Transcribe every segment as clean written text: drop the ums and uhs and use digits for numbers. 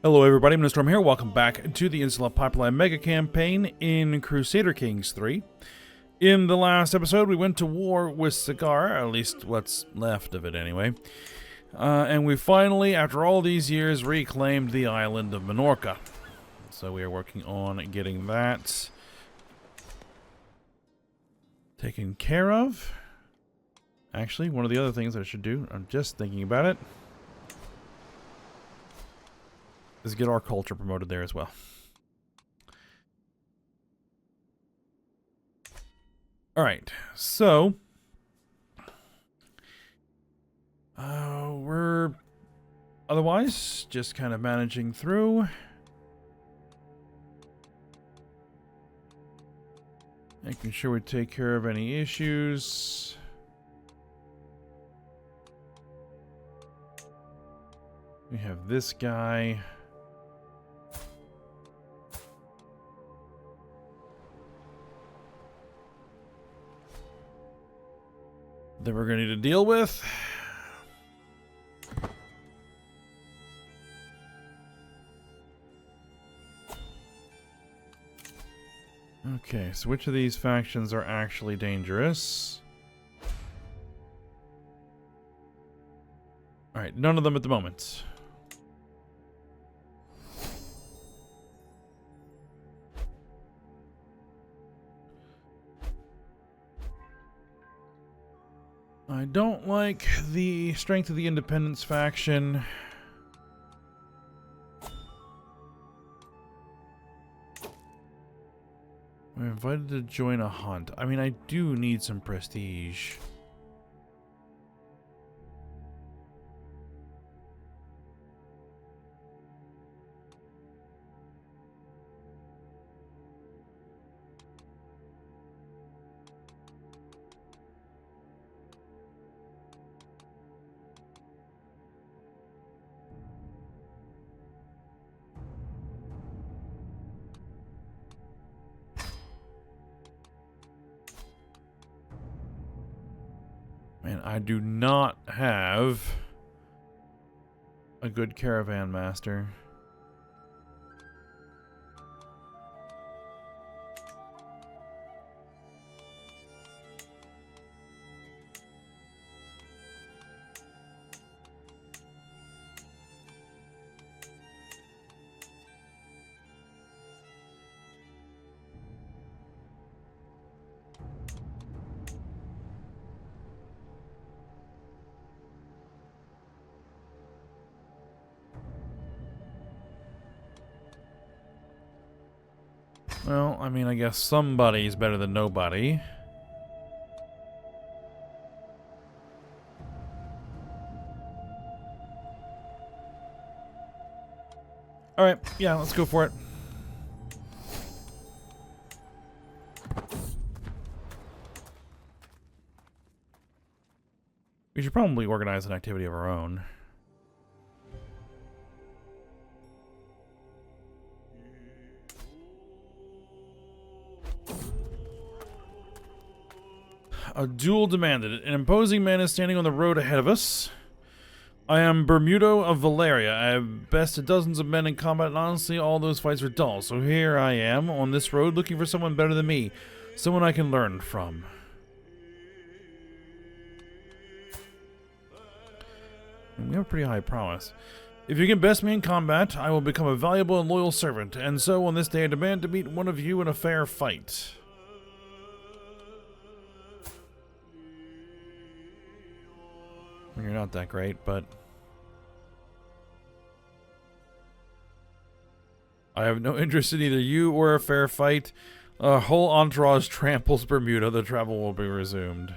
Hello everybody, I'm Storm here. Welcome back to the Insula Populi Megacampaign in Crusader Kings 3. In the last episode, we went to war with Cigar, at least what's left of it anyway. And we finally, after all these years, reclaimed the island of Minorca. So we are working on getting that taken care of. Actually, one of the other things I should do, I'm just thinking about it, is get our culture promoted there as well. Alright, so we're otherwise just kind of managing through. Making sure we take care of any issues. We have this guy. That we're going to need to deal with. Okay, so which of these factions are actually dangerous? Alright, none of them at the moment. I don't like the strength of the Independence faction. I'm invited to join a hunt. I mean, I do need some prestige. Man, I do not have a good caravan master. Well, I mean, I guess somebody's better than nobody. Alright, yeah, let's go for it. We should probably organize an activity of our own. A duel demanded. An imposing man is standing on the road ahead of us. I am Bermudo of Valeria. I have bested dozens of men in combat, and honestly, all those fights were dull. So here I am, on this road, looking for someone better than me. Someone I can learn from. And we have a pretty high promise. If you can best me in combat, I will become a valuable and loyal servant. And so, on this day, I demand to meet one of you in a fair fight. You're not that great, but I have no interest in either you or a fair fight. A whole entourage tramples Bermuda. The travel will be resumed.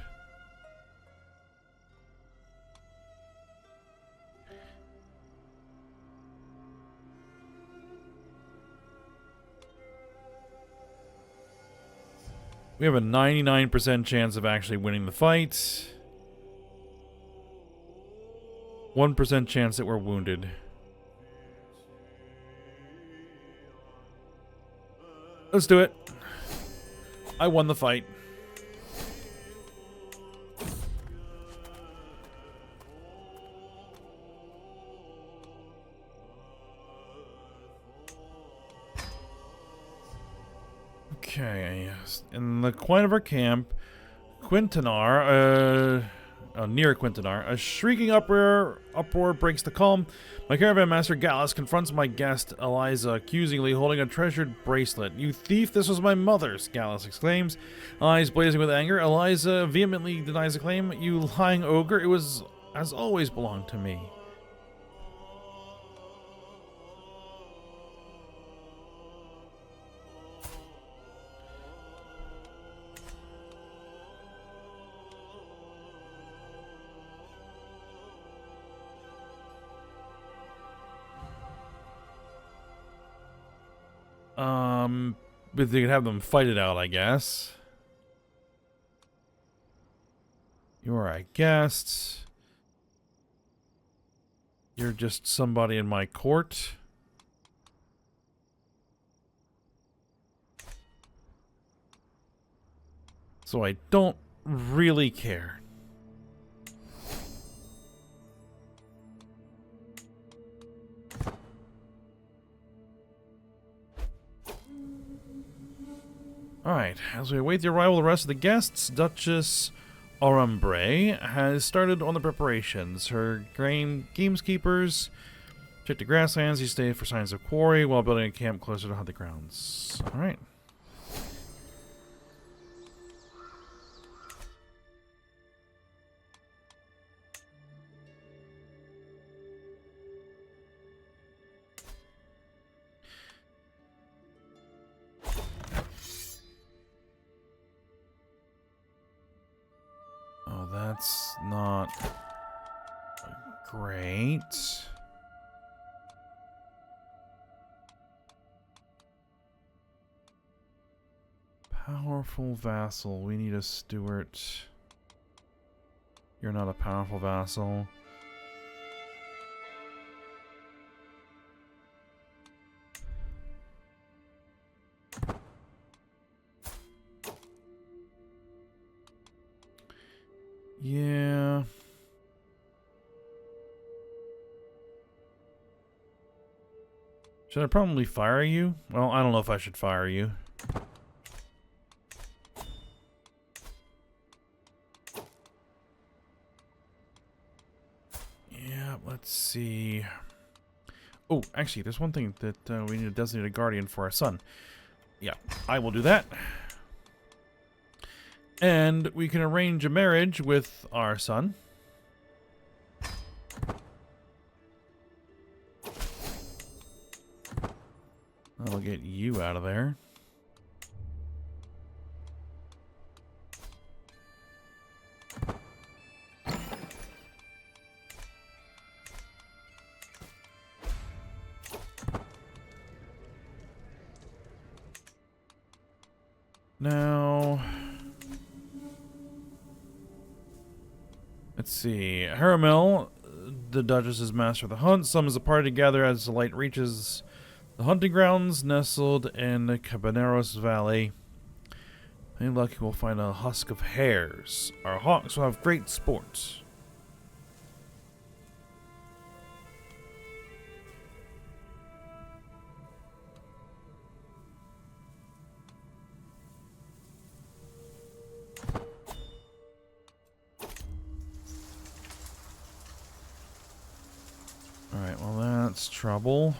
We have a 99% chance of actually winning the fight. 1% chance that we're wounded. Let's do it. I won the fight. Okay, in the quiet of our camp, Quintanar, near Quintanar, a shrieking uproar breaks the calm. My caravan master Gallus confronts my guest Eliza, accusingly holding a treasured bracelet. "You thief, this was my mother's," Gallus exclaims, eyes blazing with anger. Eliza vehemently denies the claim. "You lying ogre, it has always belonged to me." But they could have them fight it out, I guess. You are a guest. You're just somebody in my court. So I don't really care. Alright, as we await the arrival of the rest of the guests, Duchess Arambre has started on the preparations. Her gameskeepers check the grasslands. You stay for signs of quarry while building a camp closer to hunting grounds. Alright. That's not great. Powerful vassal. We need a steward. You're not a powerful vassal. Yeah. Should I probably fire you? Well, I don't know if I should fire you. Yeah, let's see. Oh, actually, there's one thing that we need to designate a guardian for our son. Yeah, I will do that. And we can arrange a marriage with our son. I'll get you out of there. Now, let's see. Haramel, the Duchess, is master of the hunt, summons the party together as the light reaches the hunting grounds nestled in the Cabaneros Valley. Any lucky we'll find a husk of hares. Our hawks will have great sport. Alright, well that's trouble.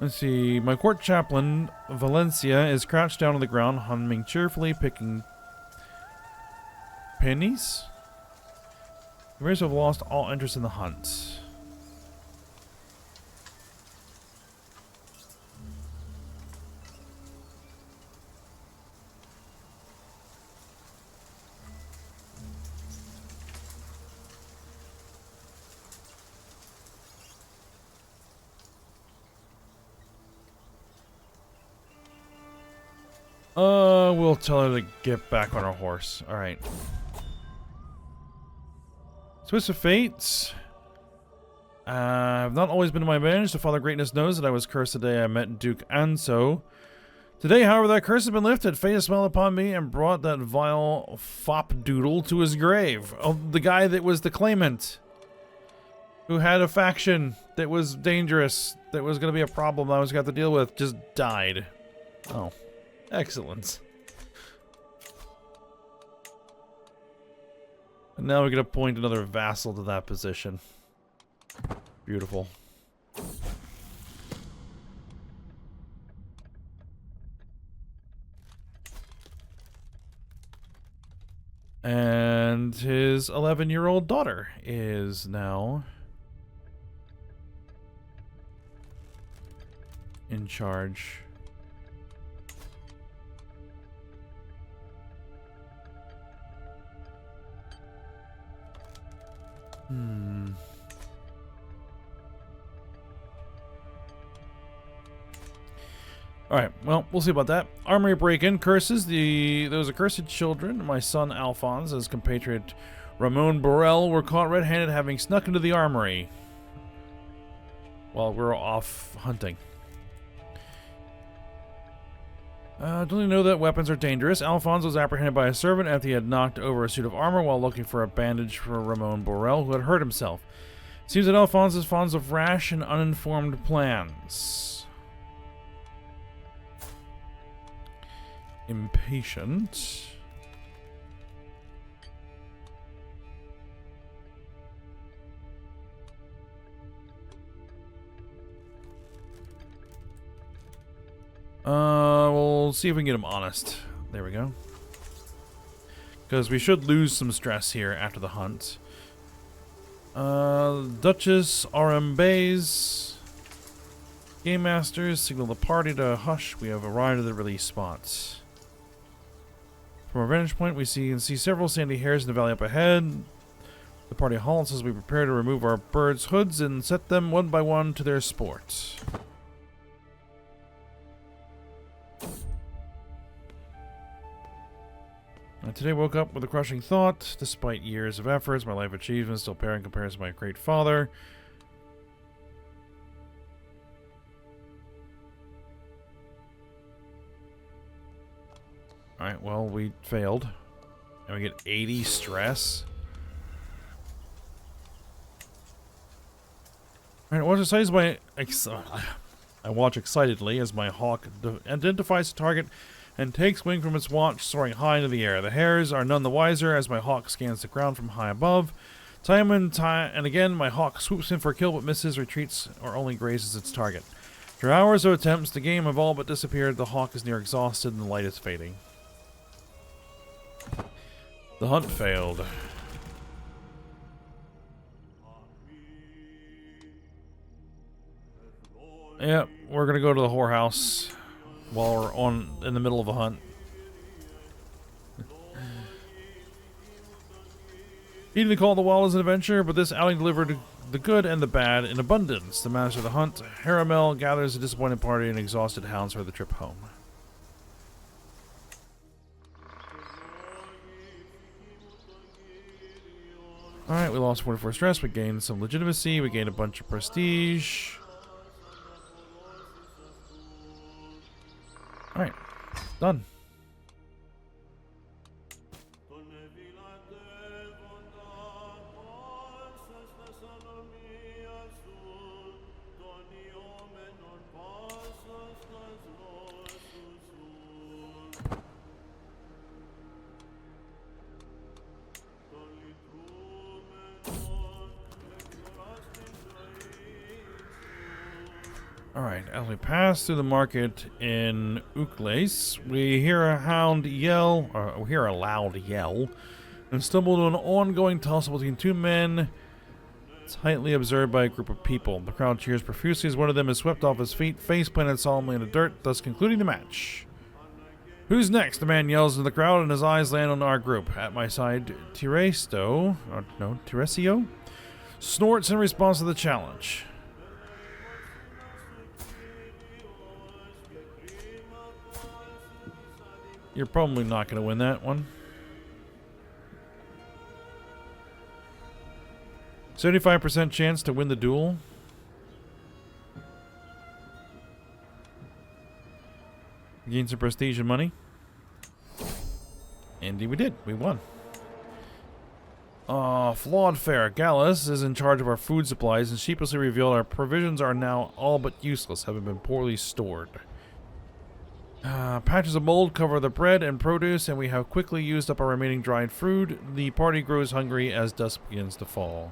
Let's see. My court chaplain, Valencia, is crouched down on the ground, humming cheerfully, picking pennies. The raiders have lost all interest in the hunt. We'll tell her to get back on her horse. Alright. Twist of Fate. I've not always been to my advantage. The Father Greatness knows that I was cursed the day I met Duke Anso. Today, however, that curse has been lifted. Fate has smiled upon me and brought that vile fop doodle to his grave. Oh, the guy that was the claimant. Who had a faction that was dangerous. That was going to be a problem I was going to have to deal with. Just died. Oh. Excellent. And now we can appoint another vassal to that position. Beautiful. And his 11-year-old daughter is now in charge. Alright, well, we'll see about that. Armory break-in curses. Those accursed children, my son Alphonse, his compatriot Ramon Borel, were caught red-handed having snuck into the armory while we were off hunting. Don't you know that weapons are dangerous? Alphonse was apprehended by a servant after he had knocked over a suit of armor while looking for a bandage for Ramon Borel, who had hurt himself. It seems that Alphonse is fond of rash and uninformed plans. Impatient. We'll see if we can get him honest. There we go. Because we should lose some stress here after the hunt. Duchess, RM Bays, Game Masters, signal the party to hush. We have arrived at the release spot. From our vantage point, we can see several sandy hairs in the valley up ahead. The party halts as we prepare to remove our birds' hoods and set them one by one to their sport. I today woke up with a crushing thought. Despite years of efforts, my life achievements still pale in comparison to my great father. Alright, well, we failed. And we get 80 stress. Alright, I watch excitedly as my hawk identifies the target and takes wing from its watch, soaring high into the air. The hares are none the wiser as my hawk scans the ground from high above. Time and again, my hawk swoops in for a kill but misses, retreats, or only grazes its target. After hours of attempts, the game have all but disappeared. The hawk is near exhausted and the light is fading. The hunt failed. Yep, we're gonna go to the whorehouse while we're in the middle of a hunt. Heeding the call of the wild is an adventure, but this outing delivered the good and the bad in abundance. The master of the hunt, Haramel, gathers a disappointed party and exhausted hounds for the trip home. Alright, we lost 44 stress, we gained some legitimacy, we gained a bunch of prestige. Alright, done. Alright, as we pass through the market in Ukles, we hear a hound yell, or we hear a loud yell, and stumble to an ongoing tussle between two men, tightly observed by a group of people. The crowd cheers profusely as one of them is swept off his feet, face planted solemnly in the dirt, thus concluding the match. Who's next? The man yells into the crowd, and his eyes land on our group. At my side, Tirecio snorts in response to the challenge. You're probably not going to win that one. 75% chance to win the duel. Gain some prestige and money. Indeed we did. We won. Flawed fare. Gallus is in charge of our food supplies and sheepishly revealed our provisions are now all but useless, having been poorly stored. Patches of mold cover the bread and produce, and we have quickly used up our remaining dried food. The party grows hungry as dusk begins to fall.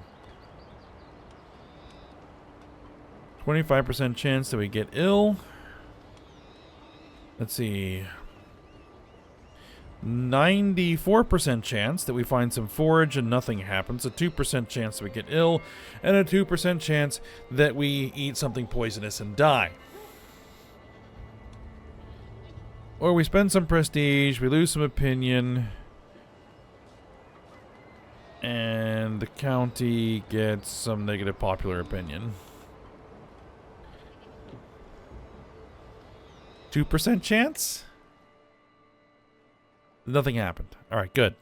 25% chance that we get ill. Let's see. 94% chance that we find some forage and nothing happens. A 2% chance that we get ill. And a 2% chance that we eat something poisonous and die. Or we spend some prestige, we lose some opinion, and the county gets some negative popular opinion. 2% chance? Nothing happened. Alright, good.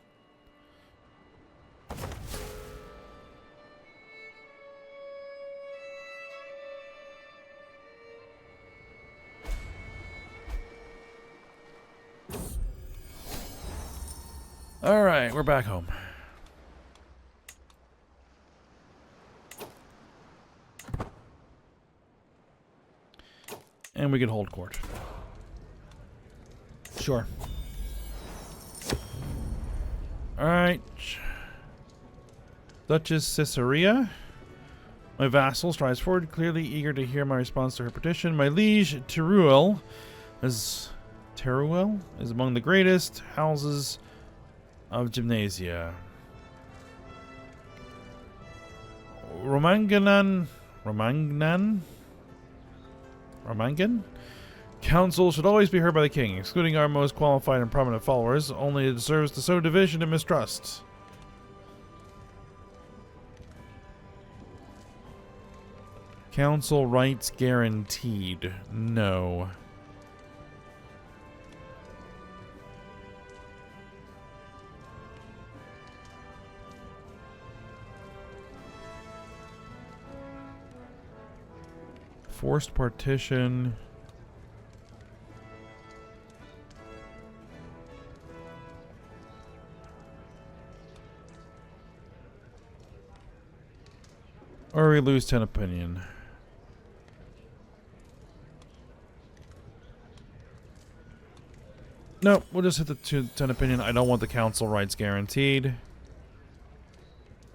Alright, we're back home. And we can hold court. Sure. Alright. Duchess Caesarea. My vassal strides forward, clearly eager to hear my response to her petition. My liege, Teruel is among the greatest houses of Gymnasia. Romangan? Council should always be heard by the king, excluding our most qualified and prominent followers. Only it serves to sow division and mistrust. Council rights guaranteed. No. Forced partition. Or we lose 10 opinion. No, we'll just hit the 10 opinion. I don't want the council rights guaranteed.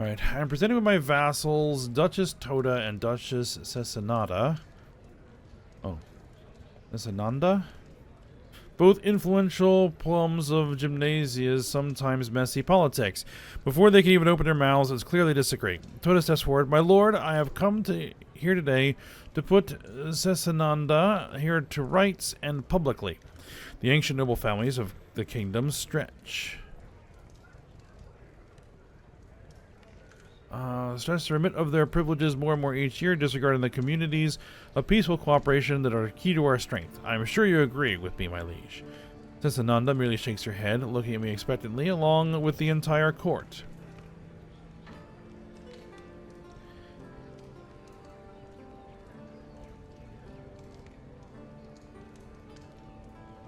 Alright, I'm presenting with my vassals, Duchess Toda and Duchess Cesanada. Oh. Cesananda? Both influential plums of Gymnasia's sometimes messy politics. Before they can even open their mouths, it's clear they disagree. Toda steps forward. My lord, I have come here today to put Cesananda here to rights and publicly. The ancient noble families of the kingdom stretch to remit of their privileges more and more each year, disregarding the communities of peaceful cooperation that are key to our strength. I am sure you agree with me, my liege. Cesananda merely shakes her head, looking at me expectantly, along with the entire court.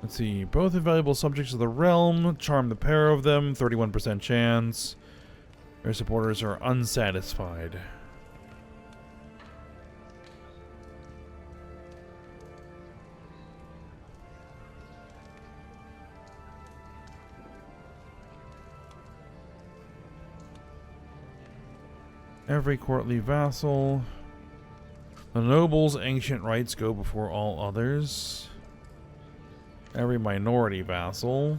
Let's see. Both invaluable subjects of the realm. Charm the pair of them. 31% chance. Their supporters are unsatisfied. Every courtly vassal. The nobles' ancient rights go before all others. Every minority vassal.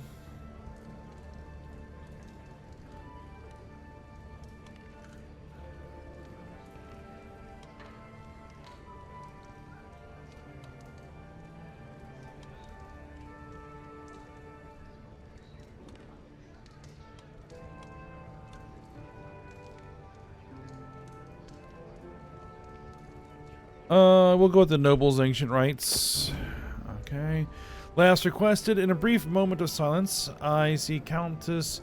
We'll go with the nobles' ancient rights. Okay. Last requested. In a brief moment of silence, I see Countess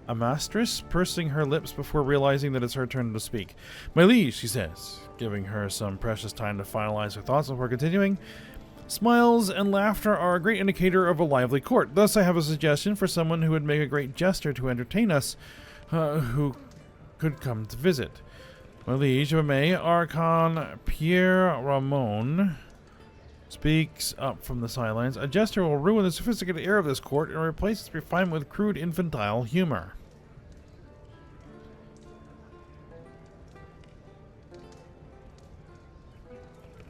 Amastris pursing her lips before realizing that it's her turn to speak. My liege, she says, giving her some precious time to finalize her thoughts before continuing. Smiles and laughter are a great indicator of a lively court. Thus, I have a suggestion for someone who would make a great jester to entertain us, who could come to visit. My liege, if I may, Archon Pierre Ramon Speaks up from the sidelines. A gesture will ruin the sophisticated air of this court and replace its refinement with crude infantile humor.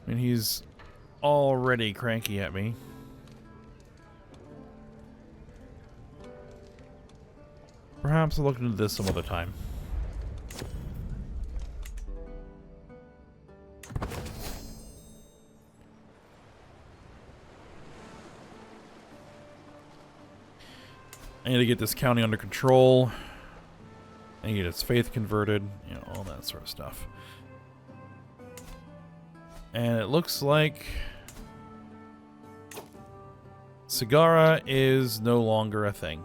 And he's already cranky at me. Perhaps I'll look into this some other time. I need to get this county under control. I need to get its faith converted. You know, all that sort of stuff. And it looks like Sagara is no longer a thing.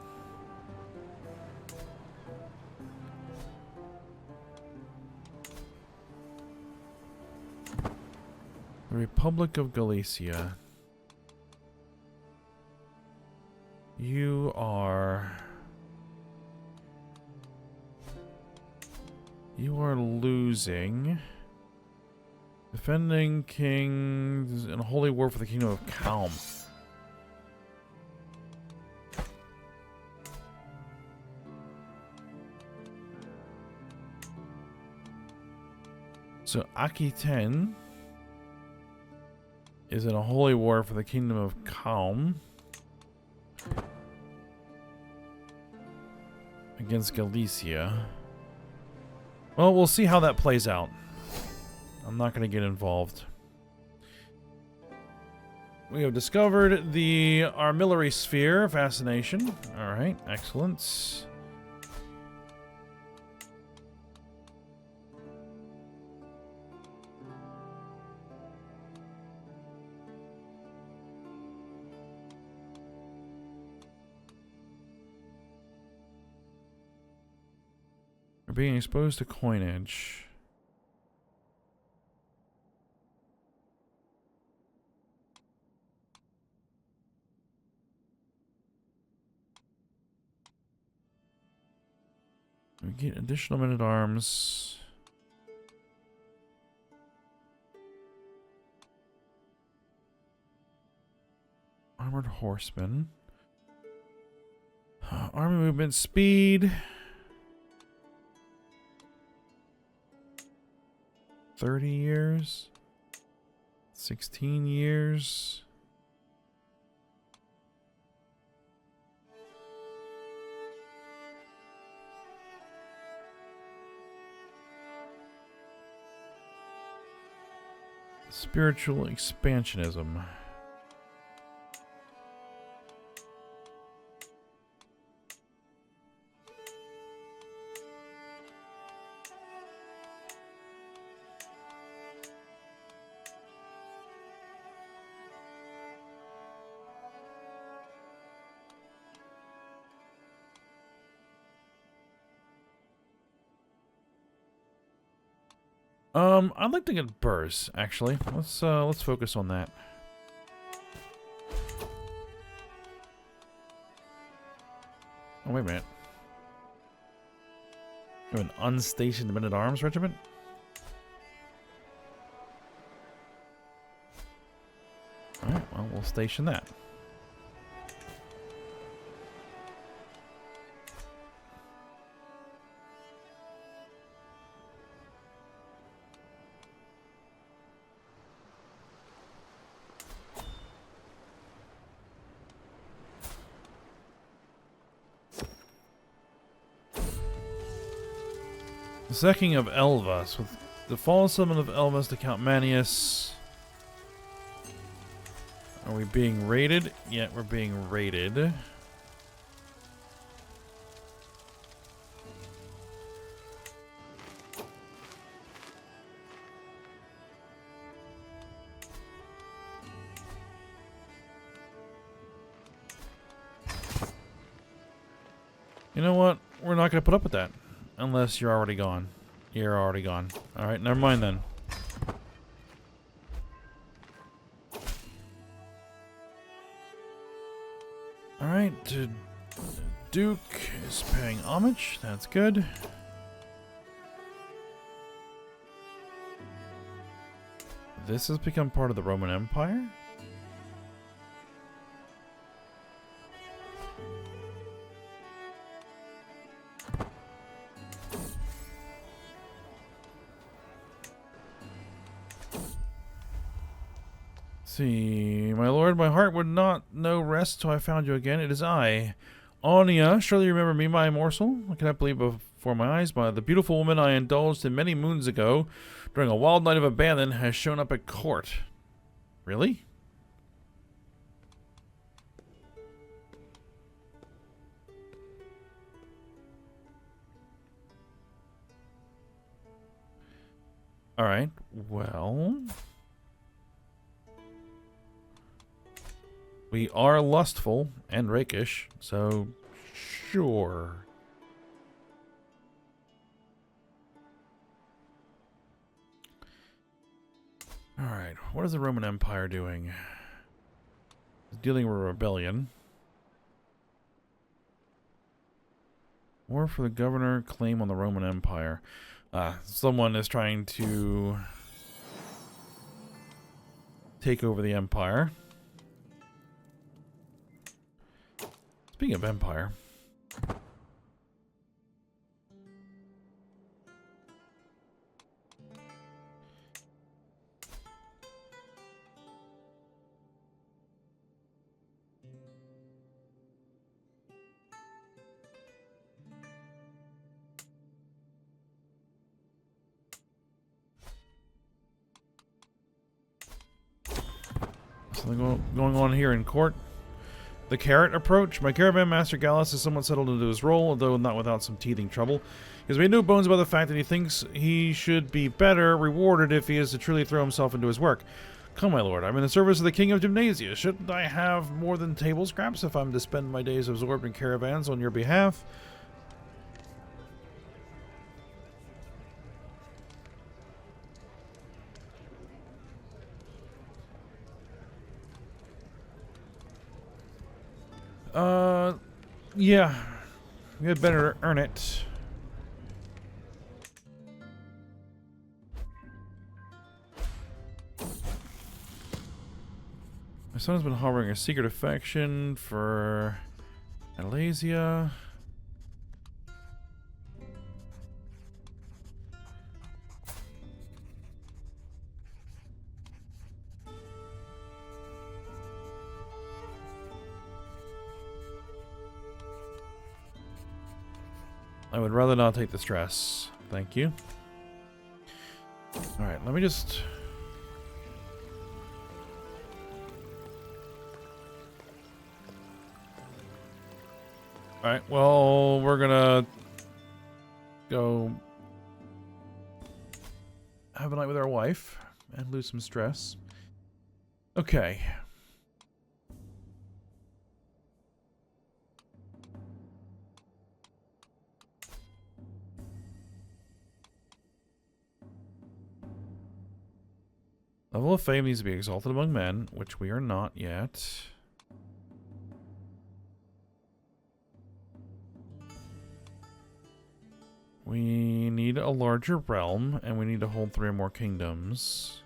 The Republic of Galicia. You are losing. Defending kings in a holy war for the kingdom of Calm. So Aquitaine is in a holy war for the kingdom of Calm against Galicia. Well, we'll see how that plays out. I'm not going to get involved. We have discovered the armillary sphere fascination. Alright, excellent. We're being exposed to coinage. We get additional men-at-arms. Armored horsemen. Army movement speed. 30 years. 16 years. Spiritual expansionism. I'd like to get bursts, actually. Let's focus on that. Oh, wait a minute. You have an unstationed men-at-arms regiment? Alright, well, we'll station that. The sacking of Elvas. With the fallen summon of Elvas to Count Manius. Are we being raided? Yeah, we're being raided. You know what? We're not going to put up with that. Unless you're already gone. You're already gone. Alright, never mind then. Alright, Duke is paying homage. That's good. This has become part of the Roman Empire? See, my lord, my heart would not know rest till I found you again. It is I, Anya. Surely you remember me, my morsel? I cannot believe before my eyes, but the beautiful woman I indulged in many moons ago, during a wild night of abandon, has shown up at court. Really? Alright, well... we are lustful and rakish, so sure. Alright, what is the Roman Empire doing? Dealing with a rebellion. War for the governor, claim on the Roman Empire. Someone is trying to take over the empire. Speaking of empire, something going on here in court. The carrot approach. My caravan master Gallus is somewhat settled into his role, although not without some teething trouble. He has made no bones about the fact that he thinks he should be better rewarded if he is to truly throw himself into his work. Come, my lord, I'm in the service of the king of Gymnasia. Shouldn't I have more than table scraps if I'm to spend my days absorbed in caravans on your behalf? Yeah. You had better earn it. My son has been harboring a secret affection for Alasia. I would rather not take the stress. Thank you. Alright, let me just... Alright, well, we're gonna go have a night with our wife and lose some stress. Okay. Level of fame needs to be exalted among men, which we are not yet. We need a larger realm, and we need to hold 3 more kingdoms.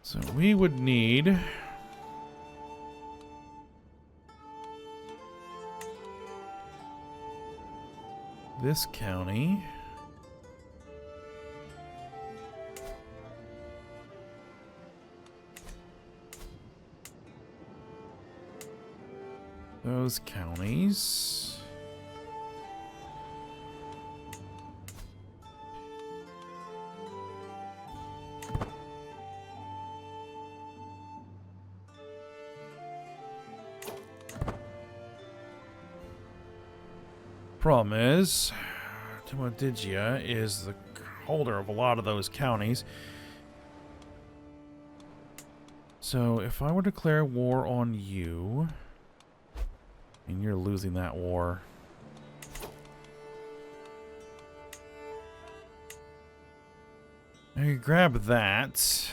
So we would need this county. Those counties. Problem is, Timodigia is the holder of a lot of those counties. So if I were to declare war on you, and you're losing that war. I grab that.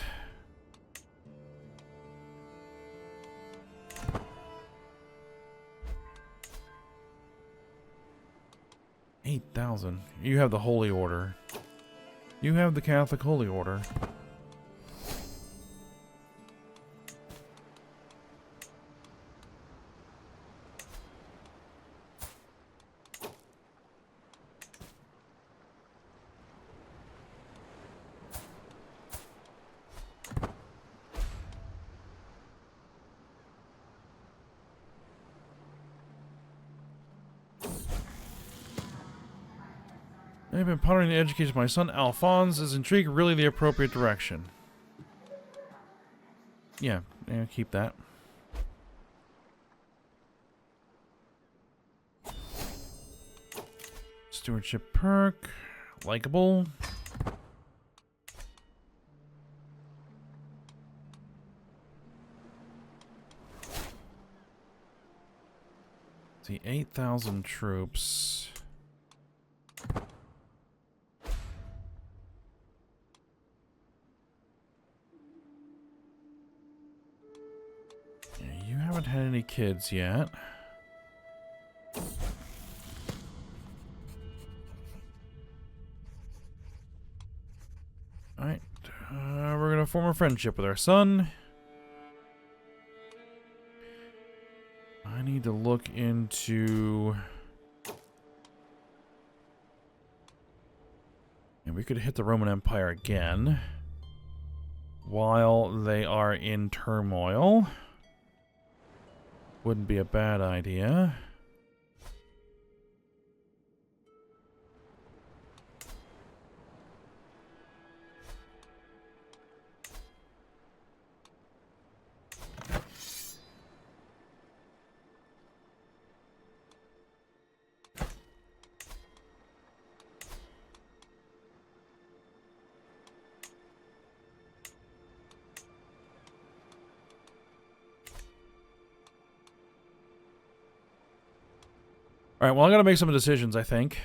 8,000. You have the Holy Order. You have the Catholic Holy Order. I've been pondering the education of my son, Alphonse. Is intrigue really the appropriate direction? Yeah, keep that. Stewardship perk. Likeable. See, 8,000 troops. You haven't had any kids yet. Alright. We're going to form a friendship with our son. I need to look into... And we could hit the Roman Empire again while they are in turmoil. Wouldn't be a bad idea. Alright, well, I gotta make some decisions, I think.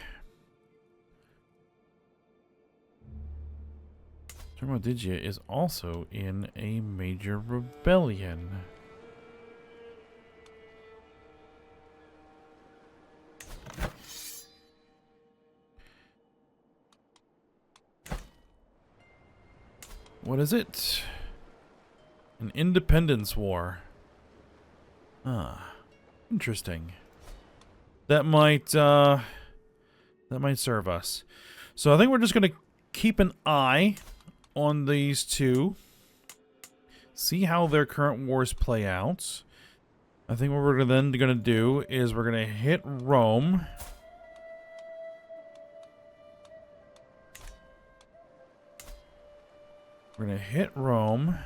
Thermodigia is also in a major rebellion. What is it? An independence war. Ah, interesting. That might serve us. So I think we're just gonna keep an eye on these two. See how their current wars play out. I think what we're then gonna do is we're gonna hit Rome. We're gonna hit Rome.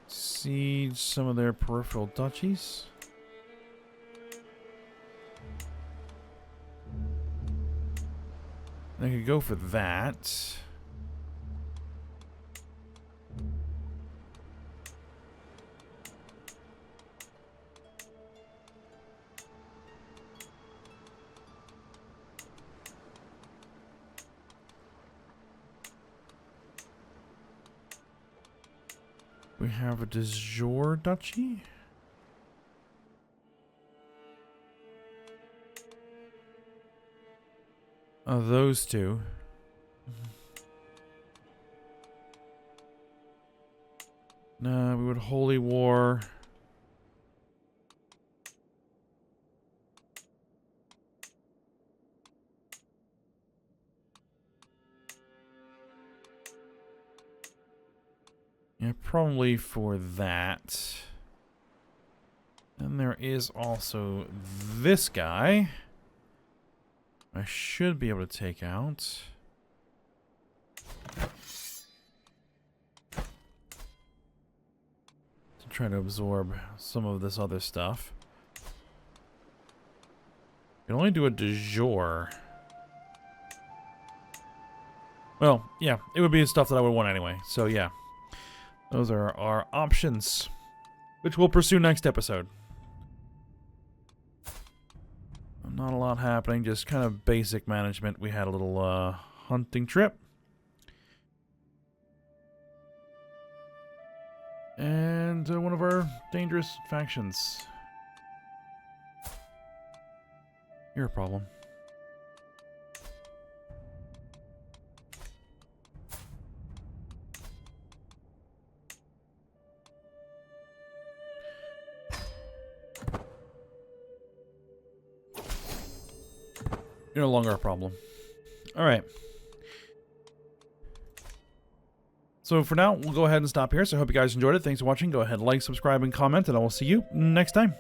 Siege some of their peripheral duchies. I could go for that. We have a de jure duchy. Those two. No, we would holy war. Yeah, probably for that. And there is also this guy. I should be able to take out. To try to absorb some of this other stuff. You can only do a de jure. Well, yeah, it would be stuff that I would want anyway. So yeah. Those are our options, which we'll pursue next episode. Not a lot happening, just kind of basic management. We had a little hunting trip. And and one of our dangerous factions. You're a problem. You're no longer a problem. Alright. So for now, we'll go ahead and stop here. So I hope you guys enjoyed it. Thanks for watching. Go ahead, like, subscribe, and comment, and I will see you next time.